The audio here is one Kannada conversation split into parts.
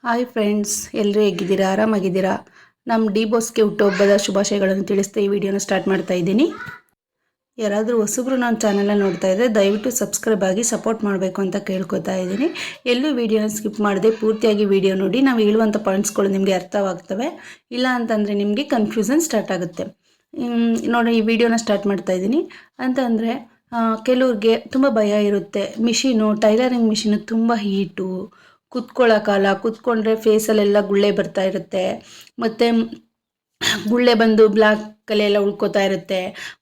ಹಾಯ್ ಫ್ರೆಂಡ್ಸ್, ಎಲ್ಲರೂ ಹೇಗಿದ್ದೀರಾ? ಆರಾಮಾಗಿದ್ದೀರಾ? ನಮ್ಮ ಡಿ ಬಾಸ್ಗೆ ಹುಟ್ಟುಹಬ್ಬದ ಶುಭಾಶಯಗಳನ್ನು ತಿಳಿಸ್ತಾ ಈ ವಿಡಿಯೋನ ಸ್ಟಾರ್ಟ್ ಮಾಡ್ತಾ ಇದ್ದೀನಿ. ಯಾರಾದರೂ ಹೊಸಬ್ರು ನನ್ನ ಚಾನಲ್ನ ನೋಡ್ತಾ ಇದ್ದರೆ ದಯವಿಟ್ಟು ಸಬ್ಸ್ಕ್ರೈಬ್ ಆಗಿ ಸಪೋರ್ಟ್ ಮಾಡಬೇಕು ಅಂತ ಕೇಳ್ಕೊತಾ ಇದ್ದೀನಿ. ಎಲ್ಲೂ ವಿಡಿಯೋನ ಸ್ಕಿಪ್ ಮಾಡದೆ ಪೂರ್ತಿಯಾಗಿ ವಿಡಿಯೋ ನೋಡಿ. ನಾವು ಹೇಳುವಂಥ ಪಾಯಿಂಟ್ಸ್ಗಳು ನಿಮಗೆ ಅರ್ಥವಾಗ್ತವೆ. ಇಲ್ಲ ಅಂತಂದರೆ ನಿಮಗೆ ಕನ್ಫ್ಯೂಷನ್ ಸ್ಟಾರ್ಟ್ ಆಗುತ್ತೆ. ನೋಡಿ, ಈ ವಿಡಿಯೋನ ಸ್ಟಾರ್ಟ್ ಮಾಡ್ತಾ ಇದ್ದೀನಿ. ಅಂತಂದರೆ ಕೆಲವ್ರಿಗೆ ತುಂಬ ಭಯ ಇರುತ್ತೆ. ಟೈಲರಿಂಗ್ ಮಿಷಿನು ತುಂಬ ಹೀಟು, ಕುತ್ಕೊಳ್ಳೋಕ್ಕಲ್ಲ, ಕುತ್ಕೊಂಡ್ರೆ ಫೇಸಲ್ಲೆಲ್ಲ ಗುಳ್ಳೆ ಬರ್ತಾ ಇರುತ್ತೆ, ಮತ್ತು ಗುಳ್ಳೆ ಬಂದು ಬ್ಲ್ಯಾಕ್ ಕಲೆಯೆಲ್ಲ ಉಳ್ಕೋತಾ ಇರುತ್ತೆ,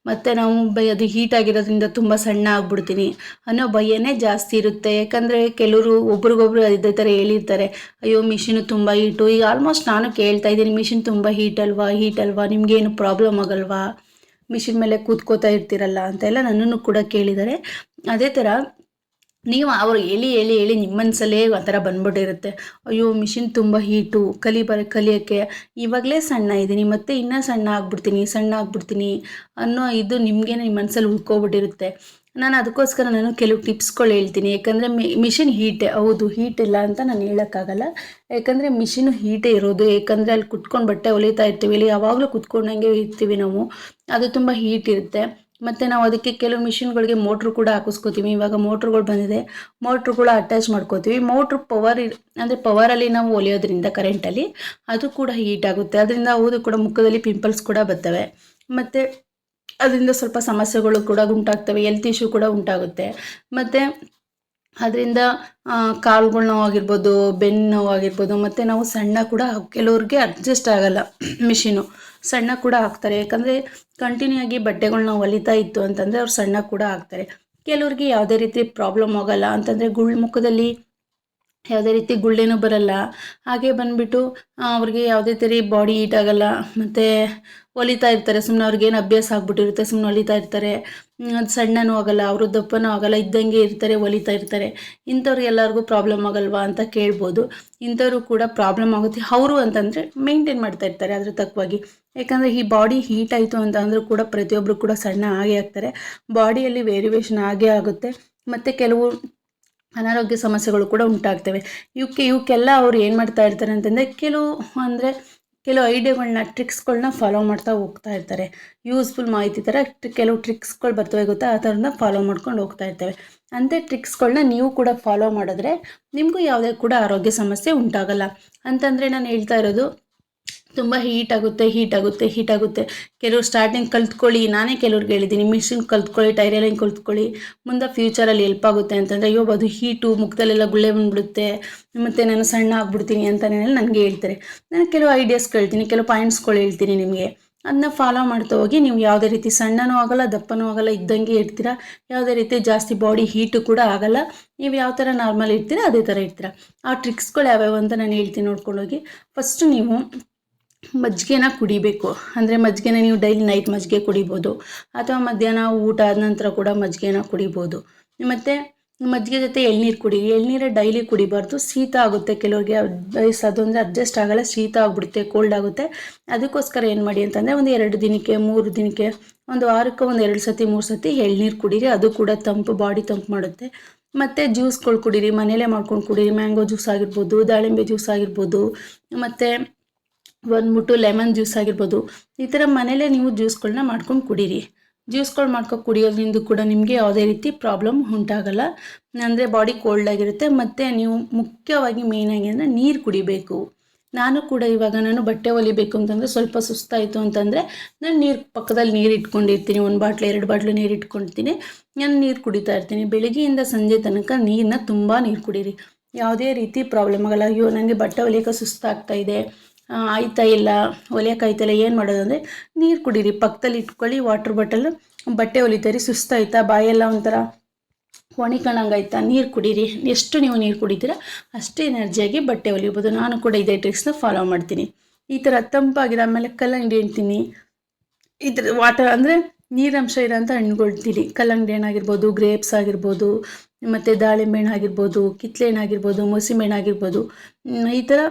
ಮತ್ತು ನಾವು ಅದು ಹೀಟ್ ಆಗಿರೋದ್ರಿಂದ ತುಂಬ ಸಣ್ಣ ಆಗ್ಬಿಡ್ತೀನಿ ಅನ್ನೋ ಭಯನೇ ಜಾಸ್ತಿ ಇರುತ್ತೆ. ಯಾಕಂದರೆ ಕೆಲವರು ಒಬ್ರಿಗೊಬ್ರು ಇದೇ ಥರ ಹೇಳಿರ್ತಾರೆ, ಅಯ್ಯೋ ಮಿಷಿನು ತುಂಬ ಹೀಟು. ಈಗ ಆಲ್ಮೋಸ್ಟ್ ನಾನು ಕೇಳ್ತಾ ಇದ್ದೀನಿ, ಮಿಷಿನ್ ತುಂಬ ಹೀಟ್ ಅಲ್ವಾ, ನಿಮಗೇನು ಪ್ರಾಬ್ಲಮ್ ಆಗಲ್ವಾ, ಮಿಷಿನ್ ಮೇಲೆ ಕೂತ್ಕೋತಾ ಇರ್ತೀರಲ್ಲ ಅಂತೆಲ್ಲ ನನ್ನನ್ನು ಕೂಡ ಕೇಳಿದ್ದಾರೆ. ಅದೇ ಥರ ನೀವು ಅವರು ಹೇಳಿ ನಿಮ್ಮ ಮನಸ್ಸಲ್ಲೇ ಆ ಥರ ಬಂದ್ಬಿಟ್ಟಿರುತ್ತೆ. ಅಯ್ಯೋ ಮಿಷಿನ್ ತುಂಬ ಹೀಟು, ಕಲಿಯೋಕ್ಕೆ ಇವಾಗಲೇ ಸಣ್ಣ ಇದ್ದೀನಿ, ಮತ್ತು ಇನ್ನೂ ಸಣ್ಣ ಆಗ್ಬಿಡ್ತೀನಿ ಅನ್ನೋ ಇದು ನಿಮಗೇನೆ ನಿಮ್ಮ ಮನಸ್ಸಲ್ಲಿ ಉಳ್ಕೊಬಿಟ್ಟಿರುತ್ತೆ. ನಾನು ಕೆಲವು ಟಿಪ್ಸ್ಗಳು ಹೇಳ್ತೀನಿ. ಯಾಕಂದರೆ ಮಿಷಿನ್ ಹೀಟೇ ಹೌದು, ಹೀಟ್ ಇಲ್ಲ ಅಂತ ನಾನು ಹೇಳೋಕ್ಕಾಗಲ್ಲ. ಯಾಕಂದರೆ ಮಿಷಿನು ಹೀಟೇ ಇರೋದು. ಯಾಕಂದರೆ ಅಲ್ಲಿ ಕುತ್ಕೊಂಡು ಬಟ್ಟೆ ಹೊಲಿತಾ ಇರ್ತೀವಿ, ಇಲ್ಲಿ ಯಾವಾಗಲೂ ಕುತ್ಕೊಂಡಂಗೆ ಇರ್ತೀವಿ ನಾವು, ಅದು ತುಂಬ ಹೀಟ್ ಇರುತ್ತೆ. ಮತ್ತು ನಾವು ಅದಕ್ಕೆ ಕೆಲವು ಮಿಷಿನ್ಗಳಿಗೆ ಮೋಟ್ರು ಕೂಡ ಹಾಕಿಸ್ಕೋತೀವಿ. ಇವಾಗ ಮೋಟ್ರುಗಳು ಬಂದಿದೆ, ಮೋಟ್ರುಗಳು ಅಟ್ಯಾಚ್ ಮಾಡ್ಕೋತೀವಿ. ಮೋಟ್ರು ಪವರಲ್ಲಿ ನಾವು ಹೊಲಿಯೋದ್ರಿಂದ ಕರೆಂಟಲ್ಲಿ ಅದು ಕೂಡ ಹೀಟ್ ಆಗುತ್ತೆ. ಅದರಿಂದ ಹೌದು ಕೂಡ ಮುಖದಲ್ಲಿ ಪಿಂಪಲ್ಸ್ ಕೂಡ ಬರ್ತವೆ, ಮತ್ತು ಅದರಿಂದ ಸ್ವಲ್ಪ ಸಮಸ್ಯೆಗಳು ಕೂಡ ಉಂಟಾಗ್ತವೆ, ಹೆಲ್ತ್ ಇಶ್ಯೂ ಕೂಡ ಉಂಟಾಗುತ್ತೆ. ಮತ್ತು ಅದರಿಂದ ಕಾಲುಗಳು ನೋವಾಗಿರ್ಬೋದು, ಬೆನ್ನು ನೋವಾಗಿರ್ಬೋದು, ಮತ್ತು ನಾವು ಸಣ್ಣ ಕೂಡ ಕೆಲವ್ರಿಗೆ ಅಡ್ಜಸ್ಟ್ ಆಗಲ್ಲ ಮಿಷಿನು, ಸಣ್ಣ ಕೂಡ ಆಗ್ತಾರೆ. ಯಾಕಂದರೆ ಕಂಟಿನ್ಯೂ ಆಗಿ ಬಟ್ಟೆಗಳನ್ನ ಹೊಲಿತಾ ಇತ್ತು ಅಂತಂದರೆ ಅವ್ರು ಸಣ್ಣ ಕೂಡ ಆಗ್ತಾರೆ. ಕೆಲವ್ರಿಗೆ ಯಾವುದೇ ರೀತಿ ಪ್ರಾಬ್ಲಮ್ ಆಗಲ್ಲ. ಅಂತಂದರೆ ಮುಖದಲ್ಲಿ ಯಾವುದೇ ರೀತಿ ಗುಳ್ಳೆನೂ ಬರಲ್ಲ. ಹಾಗೆ ಬಂದುಬಿಟ್ಟು ಅವ್ರಿಗೆ ಯಾವುದೇ ಥರ ಬಾಡಿ ಹೀಟ್ ಆಗಲ್ಲ, ಮತ್ತು ಹೊಲಿತಾ ಇರ್ತಾರೆ ಸುಮ್ಮನೆ, ಅವ್ರಿಗೇನು ಅಭ್ಯಾಸ ಆಗ್ಬಿಟ್ಟಿರುತ್ತೆ, ಸುಮ್ಮನೆ ಹೊಲಿತಾ ಇರ್ತಾರೆ. ಅದು ಸಣ್ಣನೂ ಆಗಲ್ಲ, ಅವರು ದಪ್ಪನೂ ಆಗಲ್ಲ, ಇದ್ದಂಗೆ ಇರ್ತಾರೆ, ಹೊಲಿತಾ ಇರ್ತಾರೆ. ಇಂಥವ್ರಿಗೆ ಎಲ್ಲರಿಗೂ ಪ್ರಾಬ್ಲಮ್ ಆಗಲ್ವಾ ಅಂತ ಕೇಳ್ಬೋದು. ಇಂಥವ್ರು ಕೂಡ ಪ್ರಾಬ್ಲಮ್ ಆಗುತ್ತೆ. ಅವರು ಅಂತಂದರೆ ಮೇಂಟೈನ್ ಮಾಡ್ತಾ ಇರ್ತಾರೆ ಅದ್ರ ತಕ್ಕವಾಗಿ. ಯಾಕಂದರೆ ಈ ಬಾಡಿ ಹೀಟ್ ಆಯಿತು ಅಂತ ಅಂದರೂ ಕೂಡ ಪ್ರತಿಯೊಬ್ಬರು ಕೂಡ ಸಣ್ಣ ಆಗೇ ಆಗ್ತಾರೆ, ಬಾಡಿಯಲ್ಲಿ ವೇರಿಯೇಷನ್ ಆಗೇ ಆಗುತ್ತೆ. ಮತ್ತು ಕೆಲವು ಅನಾರೋಗ್ಯ ಸಮಸ್ಯೆಗಳು ಕೂಡ ಉಂಟಾಗ್ತವೆ. ಇವಕ್ಕೆಲ್ಲ ಅವ್ರು ಏನು ಮಾಡ್ತಾ ಇರ್ತಾರೆ ಅಂತಂದರೆ ಕೆಲವು ಐಡಿಯಾಗಳನ್ನ, ಟ್ರಿಕ್ಸ್ಗಳನ್ನ ಫಾಲೋ ಮಾಡ್ತಾ ಹೋಗ್ತಾ ಇರ್ತಾರೆ. ಯೂಸ್ಫುಲ್ ಮಾಹಿತಿ ಥರ ಕೆಲವು ಟ್ರಿಕ್ಸ್ಗಳು ಬರ್ತವೆ ಗೊತ್ತಾ, ಆ ಥರನ ಫಾಲೋ ಮಾಡ್ಕೊಂಡು ಹೋಗ್ತಾ ಇರ್ತವೆ. ಅಂಥ ಟ್ರಿಕ್ಸ್ಗಳನ್ನ ನೀವು ಕೂಡ ಫಾಲೋ ಮಾಡಿದ್ರೆ ನಿಮಗೂ ಯಾವುದೇ ಕೂಡ ಆರೋಗ್ಯ ಸಮಸ್ಯೆ ಉಂಟಾಗಲ್ಲ. ಅಂತಂದರೆ ನಾನು ಹೇಳ್ತಾ ಇರೋದು, ತುಂಬ ಹೀಟ್ ಆಗುತ್ತೆ. ಕೆಲವರು ಸ್ಟಾರ್ಟಿಂಗ್ ಕಲ್ತ್ಕೊಳ್ಳಿ, ನಾನೇ ಕೆಲವ್ರಿಗೆ ಹೇಳಿದ್ದೀನಿ, ಮಿಷಿನ್ ಕಲ್ತ್ಕೊಳ್ಳಿ, ಟೈಲರಿಂಗ್ ಕಲ್ತ್ಕೊಳ್ಳಿ, ಮುಂದೆ ಫ್ಯೂಚರಲ್ಲಿ ಹೆಲ್ಪ್ ಆಗುತ್ತೆ ಅಂತಂದರೆ, ಅಯ್ಯೋ ಅದು ಹೀಟು, ಮುಖದಲ್ಲೆಲ್ಲ ಗುಳ್ಳೆ ಬಂದುಬಿಡುತ್ತೆ, ಮತ್ತು ನಾನು ಸಣ್ಣ ಆಗ್ಬಿಡ್ತೀನಿ ಅಂತಲೇ ನನಗೆ ಹೇಳ್ತಾರೆ. ನಾನು ಕೆಲವು ಐಡಿಯಾಸ್ ಕೇಳ್ತೀನಿ, ಕೆಲವು ಪಾಯಿಂಟ್ಸ್ಗಳು ಹೇಳ್ತೀನಿ ನಿಮಗೆ, ಅದನ್ನ ಫಾಲೋ ಮಾಡ್ತಾ ಹೋಗಿ. ನೀವು ಯಾವುದೇ ರೀತಿ ಸಣ್ಣನೂ ಆಗಲ್ಲ, ದಪ್ಪನೂ ಆಗಲ್ಲ, ಇದ್ದಂಗೆ ಇರ್ತೀರ. ಯಾವುದೇ ರೀತಿ ಜಾಸ್ತಿ ಬಾಡಿ ಹೀಟು ಕೂಡ ಆಗಲ್ಲ. ನೀವು ಯಾವ ಥರ ನಾರ್ಮಲ್ ಇರ್ತೀರ ಅದೇ ಥರ ಇರ್ತೀರ. ಆ ಟ್ರಿಕ್ಸ್ಗಳು ಯಾವ್ಯಾವ ಅಂತ ನಾನು ಹೇಳ್ತೀನಿ, ನೋಡ್ಕೊಂಡೋಗಿ. ಫಸ್ಟು ನೀವು ಮಜ್ಜಿಗೆನ ಕುಡಿಬೇಕು. ಅಂದರೆ ಮಜ್ಜಿಗೆನ ನೀವು ಡೈಲಿ ನೈಟ್ ಮಜ್ಜಿಗೆ ಕುಡಿಬೋದು, ಅಥವಾ ಮಧ್ಯಾಹ್ನ ಊಟ ಆದ ನಂತರ ಕೂಡ ಮಜ್ಜಿಗೆನ ಕುಡಿಬೋದು. ಮತ್ತು ಮಜ್ಜಿಗೆ ಜೊತೆ ಎಳ್ನೀರು ಕುಡೀರಿ. ಎಳ್ನೀರು ಡೈಲಿ ಕುಡಿಬಾರ್ದು, ಶೀತ ಆಗುತ್ತೆ. ಕೆಲವ್ರಿಗೆ ವಯಸ್ಸಾದು ಅಂದರೆ ಅಡ್ಜಸ್ಟ್ ಆಗಲ್ಲ, ಶೀತ ಆಗಿಬಿಡುತ್ತೆ, ಕೋಲ್ಡ್ ಆಗುತ್ತೆ. ಅದಕ್ಕೋಸ್ಕರ ಏನು ಮಾಡಿ ಅಂತಂದರೆ, ಒಂದು 2 ದಿನಕ್ಕೆ 3 ದಿನಕ್ಕೆ, ಒಂದು ವಾರಕ್ಕೆ ಒಂದು 2 ಸತಿ 3 ಸತಿ ಎಳ್ನೀರು ಕುಡೀರಿ. ಅದು ಕೂಡ ತಂಪು, ಬಾಡಿ ತಂಪು ಮಾಡುತ್ತೆ. ಮತ್ತು ಜ್ಯೂಸ್ಗಳು ಕುಡೀರಿ, ಮನೇಲೇ ಮಾಡ್ಕೊಂಡು ಕುಡೀರಿ. ಮ್ಯಾಂಗೋ ಜ್ಯೂಸ್ ಆಗಿರ್ಬೋದು, ದಾಳಿಂಬೆ ಜ್ಯೂಸ್ ಆಗಿರ್ಬೋದು, ಮತ್ತು ಬಂದ್ಬಿಟ್ಟು ಲೆಮನ್ ಜ್ಯೂಸ್ ಆಗಿರ್ಬೋದು. ಈ ಥರ ಮನೇಲೇ ನೀವು ಜ್ಯೂಸ್ಗಳನ್ನ ಮಾಡ್ಕೊಂಡು ಕುಡೀರಿ. ಜ್ಯೂಸ್ಗಳು ಮಾಡ್ಕೊಂಡು ಕುಡಿಯೋದ್ರಿಂದ ಕೂಡ ನಿಮಗೆ ಯಾವುದೇ ರೀತಿ ಪ್ರಾಬ್ಲಮ್ ಉಂಟಾಗಲ್ಲ. ಅಂದರೆ ಬಾಡಿ ಕೋಲ್ಡ್ ಆಗಿರುತ್ತೆ. ಮತ್ತು ನೀವು ಮುಖ್ಯವಾಗಿ ಮೇಯ್ನಾಗಿ ಅಂದರೆ ನೀರು ಕುಡಿಬೇಕು. ನಾನು ಕೂಡ ಇವಾಗ ಬಟ್ಟೆ ಹೊಲಿಬೇಕು ಅಂತಂದರೆ ಸ್ವಲ್ಪ ಸುಸ್ತಾಯಿತು ಅಂತಂದರೆ ನಾನು ಪಕ್ಕದಲ್ಲಿ ನೀರು ಇಟ್ಕೊಂಡಿರ್ತೀನಿ. 1 ಬಾಟ್ಲು 2 ಬಾಟ್ಲು ನೀರು ಇಟ್ಕೊಳ್ತೀನಿ. ನಾನು ನೀರು ಕುಡಿತಾ ಇರ್ತೀನಿ. ಬೆಳಗ್ಗೆಯಿಂದ ಸಂಜೆ ತನಕ ನೀರು ಕುಡೀರಿ. ಯಾವುದೇ ರೀತಿ ಪ್ರಾಬ್ಲಮ್ ಆಗಲ್ಲ. ಅಯ್ಯೋ ನನಗೆ ಬಟ್ಟೆ ಹೊಲಿಯೋಕೆ ಸುಸ್ತಾಗ್ತಾ ಇದೆ, ಆಯ್ತಾ ಇಲ್ಲ, ಹೊಲಿಯೋಕ್ಕಾಯ್ತಲ್ಲ, ಏನು ಮಾಡೋದು ಅಂದರೆ ನೀರು ಕುಡೀರಿ. ಪಕ್ಕದಲ್ಲಿ ಇಟ್ಕೊಳ್ಳಿ ವಾಟ್ರ್ ಬಾಟಲ್. ಬಟ್ಟೆ ಹೊಲಿತೀರಿ, ಸುಸ್ತಾಯ್ತಾ, ಬಾಯೆಲ್ಲ ಒಂಥರ ಒಣಿಕಣಂಗಾಯ್ತಾ, ನೀರು ಕುಡೀರಿ. ಎಷ್ಟು ನೀವು ನೀರು ಕುಡಿತೀರ ಅಷ್ಟೇ ಎನರ್ಜಿಯಾಗಿ ಬಟ್ಟೆ ಹೊಲಿಬೋದು. ನಾನು ಕೂಡ ಇದೇ ಟ್ರಿಕ್ಸ್ನ ಫಾಲೋ ಮಾಡ್ತೀನಿ. ಈ ಥರ ತಂಪಾಗಿದೆ. ಆಮೇಲೆ ಕಲ್ಲಂಗಡಿ ಹಣ್ತೀನಿ, ಈ ಥರ ವಾಟರ್ ಅಂದರೆ ನೀರಂಶ ಇರೋಂಥ ಹಣ್ಣುಗಳ್ತೀನಿ. ಕಲ್ಲಂಗಡಿ ಹಣ್ಣಾಗಿರ್ಬೋದು, ಗ್ರೇಪ್ಸ್ ಆಗಿರ್ಬೋದು, ಮತ್ತು ದಾಳಿಂಬೆ ಹಣ್ಣು ಆಗಿರ್ಬೋದು, ಕಿತ್ತಳೆ ಹಣ್ಣು ಆಗಿರ್ಬೋದು, ಮೂಸಂಬಿ ಹಣ್ಣು ಆಗಿರ್ಬೋದು. ಈ ಥರ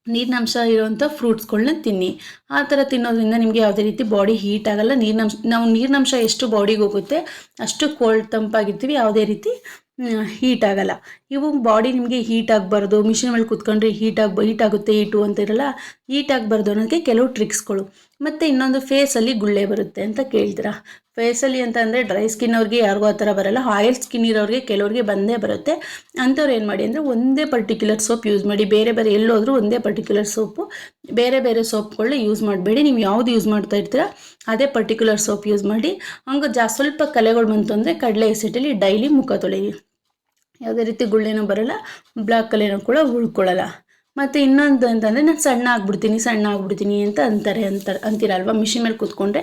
ನೀರಿನಂಶ ಇರೋವಂಥ ಫ್ರೂಟ್ಸ್ಗಳನ್ನ ತಿನ್ನಿ. ಆ ಥರ ತಿನ್ನೋದ್ರಿಂದ ನಿಮಗೆ ಯಾವುದೇ ರೀತಿ ಬಾಡಿ ಹೀಟ್ ಆಗಲ್ಲ. ನಾವು ನೀರಿನಂಶ ಎಷ್ಟು ಬಾಡಿಗೆ ಹೋಗುತ್ತೆ ಅಷ್ಟು ಕೋಲ್ಡ್ ತಂಪಾಗಿರ್ತೀವಿ. ಯಾವುದೇ ರೀತಿ ಹೀಟ್ ಆಗಲ್ಲ. ಇವು ಬಾಡಿ ನಿಮಗೆ ಹೀಟ್ ಆಗಬಾರ್ದು, ಮಿಷಿನ್ ಮೇಲೆ ಕೂತ್ಕೊಂಡ್ರೆ ಹೀಟ್ ಆಗುತ್ತೆ ಹೀಟು ಅಂತ ಇರಲ್ಲ, ಹೀಟ್ ಆಗಬಾರ್ದು ಅನ್ನೋದಕ್ಕೆ ಕೆಲವು ಟ್ರಿಕ್ಸ್ಗಳು. ಮತ್ತು ಇನ್ನೊಂದು ಫೇಸಲ್ಲಿ ಗುಳ್ಳೆ ಬರುತ್ತೆ ಅಂತ ಕೇಳ್ತೀರಾ. ಫೇಸಲ್ಲಿ ಅಂತ ಅಂದರೆ ಡ್ರೈ ಸ್ಕಿನ್ ಅವ್ರಿಗೆ ಯಾರಿಗೂ ಆ ಥರ ಬರಲ್ಲ, ಆಯಿಲ್ ಸ್ಕಿನ್ ಇರೋರಿಗೆ ಕೆಲವ್ರಿಗೆ ಬಂದೇ ಬರುತ್ತೆ. ಅಂಥವ್ರು ಏನು ಮಾಡಿ ಅಂದರೆ ಒಂದೇ ಪರ್ಟಿಕ್ಯುಲರ್ ಸೋಪ್ ಯೂಸ್ ಮಾಡಿ, ಬೇರೆ ಬೇರೆ ಎಲ್ಲೋದ್ರೂ ಒಂದೇ ಪರ್ಟಿಕ್ಯುಲರ್ ಸೋಪು, ಬೇರೆ ಬೇರೆ ಸೋಪ್ಗಳನ್ನ ಯೂಸ್ ಮಾಡಬೇಡಿ. ನೀವು ಯಾವುದು ಯೂಸ್ ಮಾಡ್ತಾ ಇರ್ತೀರಾ ಅದೇ ಪರ್ಟಿಕ್ಯುಲರ್ ಸೋಪ್ ಯೂಸ್ ಮಾಡಿ. ಹಂಗೆ ಸ್ವಲ್ಪ ಕಲೆಗಳು ಬಂತು ಅಂದರೆ ಕಡಲೆ ಎಸೆಟಲ್ಲಿ ಡೈಲಿ ಮುಖ ತೊಳೆಯಿರಿ. ಯಾವುದೇ ರೀತಿ ಗುಳ್ಳೆನೂ ಬರೋಲ್ಲ, ಬ್ಲ್ಯಾಕ್ ಕಲೆನೂ ಕೂಡ ಉಳ್ಕೊಳ್ಳಲ್ಲ. ಮತ್ತು ಇನ್ನೊಂದು ಅಂತಂದರೆ ನಾನು ಸಣ್ಣ ಆಗ್ಬಿಡ್ತೀನಿ ಅಂತ ಅಂತೀರಲ್ವ, ಮಿಷಿನ್ ಮೇಲೆ ಕೂತ್ಕೊಂಡ್ರೆ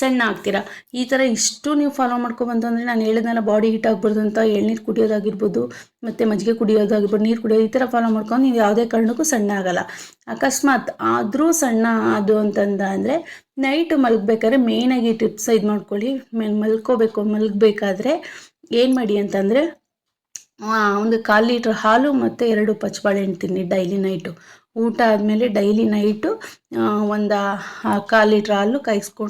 ಸಣ್ಣ ಆಗ್ತೀರಾ. ಈ ಥರ ಇಷ್ಟು ನೀವು ಫಾಲೋ ಮಾಡ್ಕೊಬಂತು ಅಂದರೆ ನಾನು ಹೇಳಿದ್ನಲ್ಲ, ಬಾಡಿ ಹೀಟ್ ಆಗ್ಬಾರ್ದು ಅಂತ ಎಳ್ನೀರು ಕುಡಿಯೋದಾಗಿರ್ಬೋದು, ಮತ್ತು ಮಜ್ಜಿಗೆ ಕುಡಿಯೋದಾಗಿರ್ಬೋದು, ನೀರು ಕುಡಿಯೋದು, ಈ ಥರ ಫಾಲೋ ಮಾಡ್ಕೊಂಡು ನೀವು ಯಾವುದೇ ಕಾರಣಕ್ಕೂ ಸಣ್ಣ ಆಗಲ್ಲ. ಅಕಸ್ಮಾತ್ ಆದರೂ ಸಣ್ಣ ಅದು ಅಂದರೆ ನೈಟ್ ಮಲಗಬೇಕಾದ್ರೆ ಮೇಯ್ನಾಗಿ ಟಿಪ್ಸ್ ಇದು ಮಾಡ್ಕೊಳ್ಳಿ. ಮಲಗಬೇಕಾದ್ರೆ ಏನು ಮಾಡಿ ಅಂತಂದರೆ ಒಂದು 1/4 ಲೀಟ್ರ್ ಹಾಲು ಮತ್ತು 2 ಪಚ್ಚಬಾಳೆಹಣ್ಣು ತಿನ್ನಿ ಡೈಲಿ ನೈಟು. ಊಟ ಆದಮೇಲೆ ಡೈಲಿ ನೈಟು ಒಂದು 1/4 ಲೀಟ್ರ್ ಹಾಲು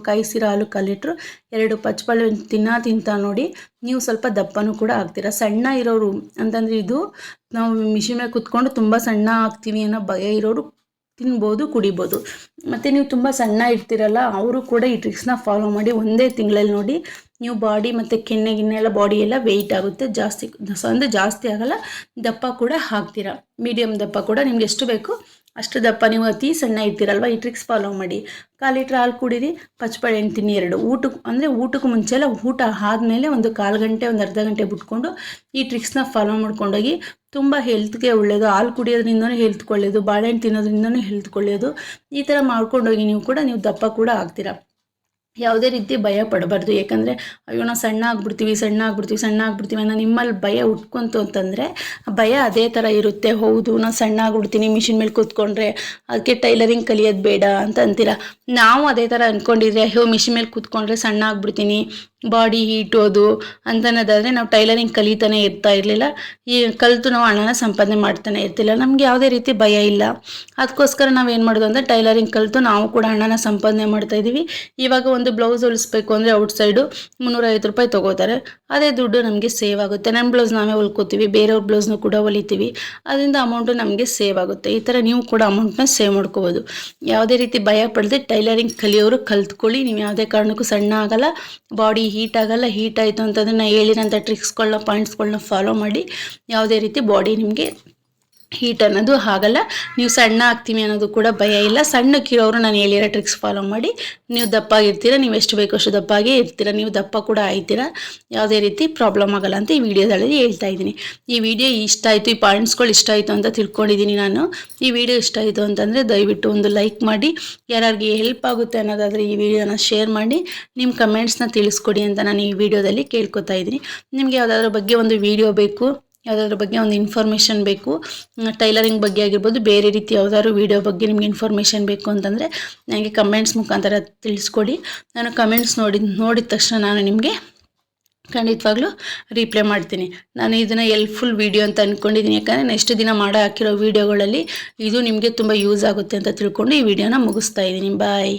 ಕಾಯಿಸಿರೋ ಹಾಲು 1/4 ಲೀಟ್ರು, 2 ಪಚ್ಚಬಾಳೆಹಣ್ಣು ತಿಂತಾ ನೋಡಿ, ನೀವು ಸ್ವಲ್ಪ ದಪ್ಪನೂ ಕೂಡ ಆಗ್ತೀರಾ. ಸಣ್ಣ ಇರೋರು ಅಂತಂದರೆ ಇದು ನಾವು ಮಿಷಿನ್ ಮೇಲೆ ಕುತ್ಕೊಂಡು ತುಂಬ ಸಣ್ಣ ಆಗ್ತೀವಿ ಅನ್ನೋ ಭಯ ಇರೋರು ತಿನ್ಬೋದು, ಕುಡಿಬೋದು. ಮತ್ತು ನೀವು ತುಂಬ ಸಣ್ಣ ಇರ್ತೀರಲ್ಲ, ಅವರು ಕೂಡ ಈ ಟ್ರಿಕ್ಸ್ನ ಫಾಲೋ ಮಾಡಿ. ಒಂದೇ ತಿಂಗಳಲ್ಲಿ ನೋಡಿ ನೀವು ಬಾಡಿ ಮತ್ತು ಕೆನ್ನೆ ಬಾಡಿ ಎಲ್ಲ ವೆಯ್ಟ್ ಆಗುತ್ತೆ, ಜಾಸ್ತಿ ಆಗಲ್ಲ, ದಪ್ಪ ಕೂಡ ಆಗ್ತೀರಾ. ಮೀಡಿಯಮ್ ದಪ್ಪ ಕೂಡ ನಿಮ್ಗೆ ಎಷ್ಟು ಬೇಕು ಅಷ್ಟು ದಪ್ಪ. ನೀವು ಅತಿ ಸಣ್ಣ ಇರ್ತೀರಲ್ವ, ಈ ಟ್ರಿಕ್ಸ್ ಫಾಲೋ ಮಾಡಿ. 1/4 ಲೀಟ್ರ್ ಹಾಲು ಕುಡೀರಿ, ಪಚ್ಚಬಾಳೆಹಣ್ಣು ತಿನ್ನಿ 2. ಊಟಕ್ಕೂ ಮುಂಚೆ ಎಲ್ಲ, ಊಟ ಆದಮೇಲೆ ಒಂದು 1/4 ಗಂಟೆ ಒಂದು ಅರ್ಧ ಗಂಟೆ ಬಿಟ್ಕೊಂಡು ಈ ಟ್ರಿಕ್ಸ್ನ ಫಾಲೋ ಮಾಡ್ಕೊಂಡೋಗಿ. ತುಂಬ ಹೆಲ್ತ್ಗೆ ಒಳ್ಳೆಯದು. ಹಾಲು ಕುಡಿಯೋದ್ರಿಂದನೂ ಹೆಲ್ತ್ ಒಳ್ಳೆಯದು, ಬಾಳೆಹಣ್ಣು ತಿನ್ನೋದ್ರಿಂದನೂ ಹೆಲ್ತ್ ಒಳ್ಳೆಯದು. ಈ ಥರ ಮಾಡ್ಕೊಂಡೋಗಿ ನೀವು ದಪ್ಪ ಕೂಡ ಆಗ್ತೀರಾ. ಯಾವುದೇ ರೀತಿ ಭಯ ಪಡಬಾರ್ದು. ಯಾಕಂದರೆ ಅಯ್ಯೋ ನಾವು ಸಣ್ಣ ಆಗ್ಬಿಡ್ತೀವಿ ಅನ್ನೋ ನಿಮ್ಮಲ್ಲಿ ಭಯ ಉಟ್ಕೊಂತು ಅಂತಂದರೆ ಭಯ ಅದೇ ಥರ ಇರುತ್ತೆ. ಹೌದು ನಾನು ಸಣ್ಣ ಆಗ್ಬಿಡ್ತೀನಿ ಮಿಷಿನ್ ಮೇಲೆ ಕೂತ್ಕೊಂಡ್ರೆ, ಅದಕ್ಕೆ ಟೈಲರಿಂಗ್ ಕಲಿಯೋದು ಬೇಡ ಅಂತ ಅಂತೀರ. ನಾವು ಅದೇ ಥರ ಅಂದ್ಕೊಂಡಿದ್ರೆ ಅಯ್ಯೋ ಮಿಷಿನ್ ಮೇಲೆ ಕೂತ್ಕೊಂಡ್ರೆ ಸಣ್ಣ ಆಗ್ಬಿಡ್ತೀನಿ, ಬಾಡಿ ಹೀಟೋದು ಅಂತನ್ನೋದಾದರೆ ನಾವು ಟೈಲರಿಂಗ್ ಕಲಿತಾನೆ ಇರಲಿಲ್ಲ. ಈ ಕಲಿತು ನಾವು ಹಣನ ಸಂಪಾದನೆ ಮಾಡ್ತಾನೆ ಇರ್ತಿಲ್ಲ. ನಮಗೆ ಯಾವುದೇ ರೀತಿ ಭಯ ಇಲ್ಲ. ಅದಕ್ಕೋಸ್ಕರ ನಾವೇನು ಮಾಡೋದು ಅಂದರೆ ಟೈಲರಿಂಗ್ ಕಲಿತು ನಾವು ಕೂಡ ಹಣನ ಸಂಪಾದನೆ ಮಾಡ್ತಾಯಿದ್ದೀವಿ. ಇವಾಗ ಒಂದು ಬ್ಲೌಸ್ ಹೊಲಿಸ್ಬೇಕು ಅಂದರೆ ಔಟ್ಸೈಡು 350 ರೂಪಾಯಿ ತೊಗೋತಾರೆ. ಅದೇ ದುಡ್ಡು ನಮಗೆ ಸೇವ್ ಆಗುತ್ತೆ. ನಮ್ಮ ಬ್ಲೌಸ್ ನಾವೇ ಹೊಲ್ಕೋತೀವಿ, ಬೇರೆಯವ್ರ ಬ್ಲೌಸ್ನು ಕೂಡ ಹೊಲಿತೀವಿ, ಅದರಿಂದ ಅಮೌಂಟು ನಮಗೆ ಸೇವ್ ಆಗುತ್ತೆ. ಈ ಥರ ನೀವು ಕೂಡ ಅಮೌಂಟ್ನ ಸೇವ್ ಮಾಡ್ಕೋಬೋದು. ಯಾವುದೇ ರೀತಿ ಭಯ ಪಡದೆ ಟೈಲರಿಂಗ್ ಕಲಿಯೋರು ಕಲ್ತ್ಕೊಳ್ಳಿ. ನೀವು ಯಾವುದೇ ಕಾರಣಕ್ಕೂ ಸಣ್ಣ ಆಗಲ್ಲ, ಬಾಡಿ ಹೀಟ್ ಆಗಲ್ಲ. ಹೀಟ್ ಆಯಿತು ಅಂತಂದರೆ ನಾನು ಹೇಳಿರೋಂಥ ಟ್ರಿಕ್ಸ್ಗಳನ್ನ ಪಾಯಿಂಟ್ಸ್ಗಳನ್ನ ಫಾಲೋ ಮಾಡಿ. ಯಾವುದೇ ರೀತಿ ಬಾಡಿ ನಿಮಗೆ ಹೀಟ್ ಅನ್ನೋದು ಆಗಲ್ಲ. ನೀವು ಸಣ್ಣ ಆಗ್ತೀವಿ ಅನ್ನೋದು ಕೂಡ ಭಯ ಇಲ್ಲ. ಸಣ್ಣಕ್ಕಿರೋರು ನಾನು ಹೇಳಿರೋ ಟ್ರಿಕ್ಸ್ ಫಾಲೋ ಮಾಡಿ ನೀವು ದಪ್ಪಾಗಿರ್ತೀರ. ನೀವು ಎಷ್ಟು ಬೇಕೋ ಅಷ್ಟು ದಪ್ಪಾಗೇ ಇರ್ತೀರ, ನೀವು ದಪ್ಪ ಕೂಡ ಆಯ್ತೀರ, ಯಾವುದೇ ರೀತಿ ಪ್ರಾಬ್ಲಮ್ ಆಗಲ್ಲ ಅಂತ ಈ ವಿಡಿಯೋದಲ್ಲಿ ಹೇಳ್ತಾ ಇದ್ದೀನಿ. ಈ ವಿಡಿಯೋ ಇಷ್ಟ ಆಯಿತು, ಈ ಪಾಯಿಂಟ್ಸ್ಗಳು ಇಷ್ಟ ಆಯಿತು ಅಂತ ತಿಳ್ಕೊಂಡಿದ್ದೀನಿ ನಾನು. ಈ ವಿಡಿಯೋ ಇಷ್ಟ ಆಯಿತು ಅಂತಂದರೆ ದಯವಿಟ್ಟು ಒಂದು ಲೈಕ್ ಮಾಡಿ, ಯಾರಿಗೆ ಹೆಲ್ಪ್ ಆಗುತ್ತೆ ಅನ್ನೋದಾದರೆ ಈ ವಿಡಿಯೋನ ಶೇರ್ ಮಾಡಿ, ನಿಮ್ಮ ಕಮೆಂಟ್ಸ್ನ ತಿಳಿಸ್ಕೊಡಿ ಅಂತ ನಾನು ಈ ವಿಡಿಯೋದಲ್ಲಿ ಕೇಳ್ಕೊತಾ ಇದ್ದೀನಿ. ನಿಮಗೆ ಯಾವುದಾದ್ರ ಬಗ್ಗೆ ಒಂದು ವಿಡಿಯೋ ಬೇಕು, ಯಾವುದಾದ್ರ ಬಗ್ಗೆ ಒಂದು ಇನ್ಫಾರ್ಮೇಷನ್ ಬೇಕು, ಟೈಲರಿಂಗ್ ಬಗ್ಗೆ ಆಗಿರ್ಬೋದು, ಬೇರೆ ರೀತಿ ಯಾವುದಾದ್ರು ವೀಡಿಯೋ ಬಗ್ಗೆ ನಿಮ್ಗೆ ಇನ್ಫಾರ್ಮೇಷನ್ ಬೇಕು ಅಂತಂದರೆ ನನಗೆ ಕಮೆಂಟ್ಸ್ ಮುಖಾಂತರ ತಿಳಿಸ್ಕೊಡಿ. ನಾನು ಕಮೆಂಟ್ಸ್ ನೋಡಿದ ತಕ್ಷಣ ನಾನು ನಿಮಗೆ ಖಂಡಿತವಾಗ್ಲೂ ರಿಪ್ಲೈ ಮಾಡ್ತೀನಿ. ನಾನು ಇದನ್ನು ಹೆಲ್ಪ್ಫುಲ್ ವೀಡಿಯೋ ಅಂತ ಅಂದ್ಕೊಂಡಿದ್ದೀನಿ. ಯಾಕಂದರೆ ನೆಕ್ಸ್ಟ್ ದಿನ ಹಾಕಿರೋ ವೀಡಿಯೋಗಳಲ್ಲಿ ಇದು ನಿಮಗೆ ತುಂಬ ಯೂಸ್ ಆಗುತ್ತೆ ಅಂತ ತಿಳ್ಕೊಂಡು ಈ ವಿಡಿಯೋನ ಮುಗಿಸ್ತಾ ಇದ್ದೀನಿ. ಬಾಯ್.